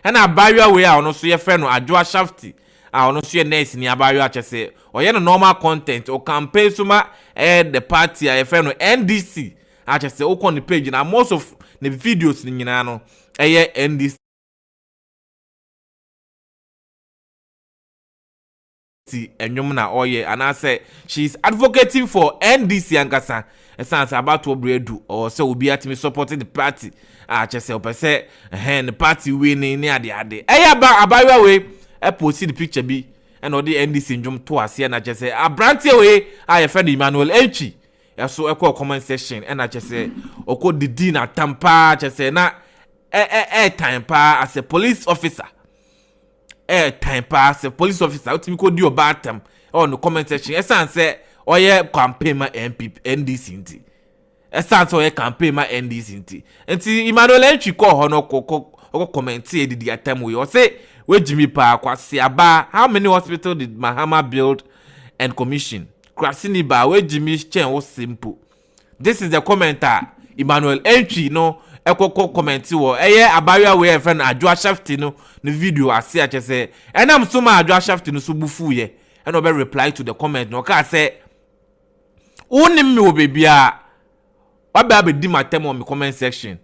and a barrier way I no so your friend no adwa shafty a ono so ye nurse ni abayo achese oye no normal content o campaign suma the party a friend no NDC achese o kon the page na most of the videos ni nyina no NDC enyum na oye and I say she's advocating for NDC ankasa essence about to bredu or say obi atimi supporting the party achese opese the party winning ni ade abayo we post the picture bi and all the NDC njum to ase na chese abrantie we I friend Emmanuel Enchi so ekọ comment section and I chese oko didi na tampa chese na time pa as a police officer time pa as a police officer utimi ko di obatam on the comment section esan say oye campaign ma NDC nti esan say oye campaign ma NDC nti Emmanuel Enchi ko ho no ko comment e didi atam we o say we Jimmy pa kwasi aba how many hospital did Mahama build and commission kwasini ba we Jimmy chen was simple. This is the commenter Emmanuel Enchi no ekoko comment wo abayo we friend adwa shafti no video ase achese enam so ma adwa shafti no so bufu ye and obe reply to the comment no ka say unim me obebia oba be di matem on me comment section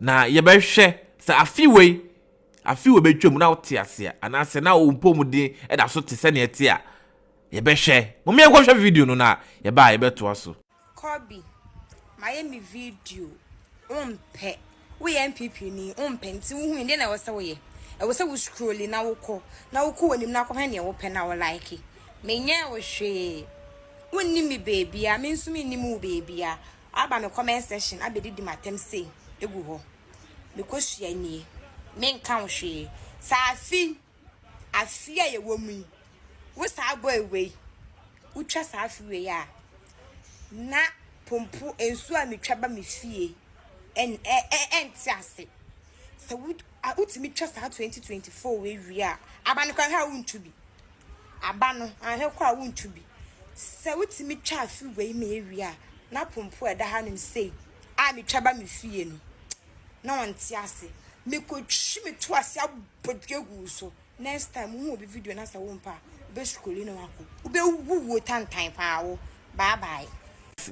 na ye be hwe sa afiwe betwam na wote ase ana se na ompom din e da so te se ne ete a ye be hwe mo me hwe video no na ye ba ye beto aso Kobi my video umpe we MPP ni umpe nti hu ndi na wose we e wose wo scroll na woko wanim na kwahane ye wo pe na wo like menye wo hwe wonni mi baby a me nso mi ni mu baby a aba me comment section abedi di matem say egu ho me kosua ni men kan hwe safi afia ye wo mu wo sa boy we utwa safi we ya na pompo ensu a metwa ba me fie entiase so utimi twa sa 2024 we wi a aba no kan ha wuntu bi aba no ahwe kwa wuntu bi so utimi twa afi we me wi a na pompo eda ha no sei a metwa ba me fie no na ontiase me ko twi me to ase abodwegu so next time hu obi video na sa wo mpa be skoli no wako ube wuwo tantan pa wo bye bye.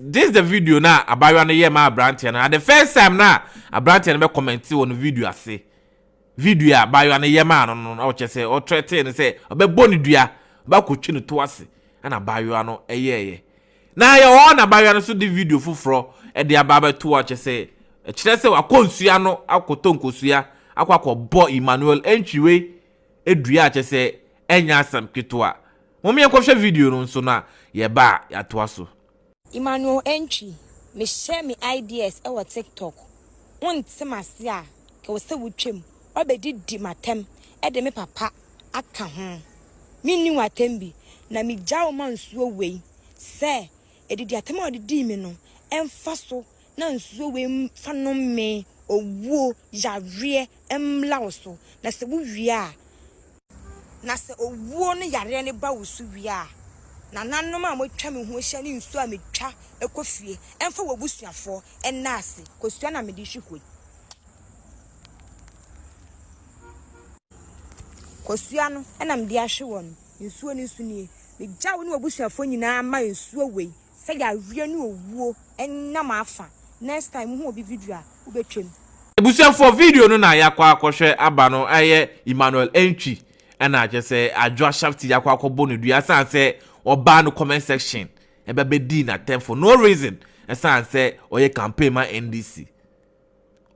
This is the video na abayo na ye ma Abrantia na the first time na Abrantia na be comment on video ase video abayo na ye ma no o chese o threaten say obe boni dua ba kotwi no to ase na abayo no eye na ye o na abayo no so the video fufuro e de ababa to o chese kire se wakonsua no akotonkosua akwakobo Emmanuel Enchiwe edua chese enya asam kitoa mo me enkohwe video no nso na ye ba ya to aso Emmanuel Enchi me share me ideas e wa TikTok wontimase a ke wo se wutwem obedi di matem e de me papa aka ho minni watem bi na me jawo mansuo wei se edidi atem odidi mi no emfa so na nsuo wei fa no me owuo yare emla so na se wo wi a na se owuo no yare ne ba wo so wi a na nanom a motwa me ho hia ne nsu a metwa ekofie emfa wobusuafo enase kosua na me di hwekoi kosua no na me di ahwe won nsuo ni nsu nie me gyawo ne wobusuafo nyina ma nsuo wei se ya wie ne owuo enam afa next time hu obi video a ubetwem ebusuafo video no na yakwa akohwe aba no Emmanuel Enchi na ajese adwa shafti yakwa akobo no dua sanse oba no comment section ebebe di na tem for no reason sanse oye campaign ma NDC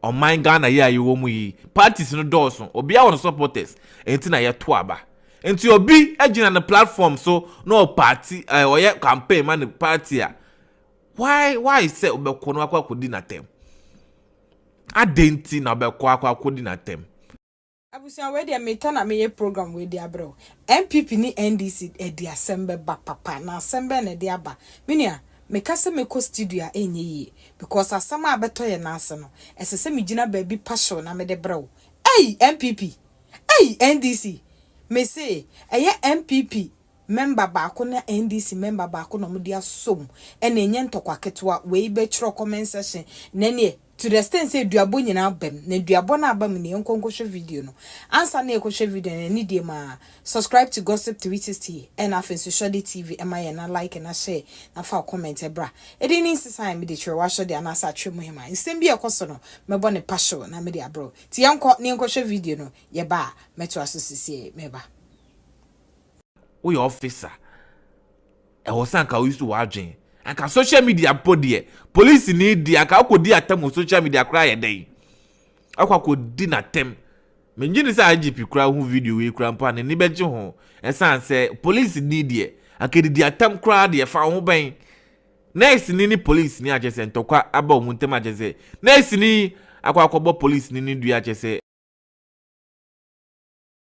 on my Ghana ya yiwo mu yi parties no doso obi a won supporters enti na ye to aba enti obi agina na platform so no party oye campaign ma the party a why say obekọ no akwa na tem adenti na obekọ akwa na tem abusia we dia meta na meye program we dia bro MPP ni NDC e dia sembe ba papa na sembe na dia ba minia meka se me ko studio a enye yi because asama abeto ye na ase no esese me gina ba bi passion na me de bro MPP NDC me say eye MPP member ba ko na NDC member ba ko no mo dia som e na enye ntokwa ketwa we be chro comment section na ne to the extent say duabo nyina bam na duabo na abam ne enkonko hwe video no answer na ekohwe video na ni dey ma subscribe to Gossip 360 and afenso Shodi TV ema ye na like na share na fa comment bra e dey ni sisan me dey chwe wa Shodi anasa atwe mu hima nsem bi ekoso no mebo ne pasho na me dey abro ti yanko ne enkohwe video no ye ba meto asosisi meba we officer e wo san ka use to wadwen anka social media podie police need di anka akodi atem social media kra ye dey akodi na tem menjini sa IGP kra hu video we kra mpa ne beje ho esan se police need die akedi di atem kra de fa ho ben next ni police ni agese ntokwa aba omuntem agese next ni akwa police ni dua agese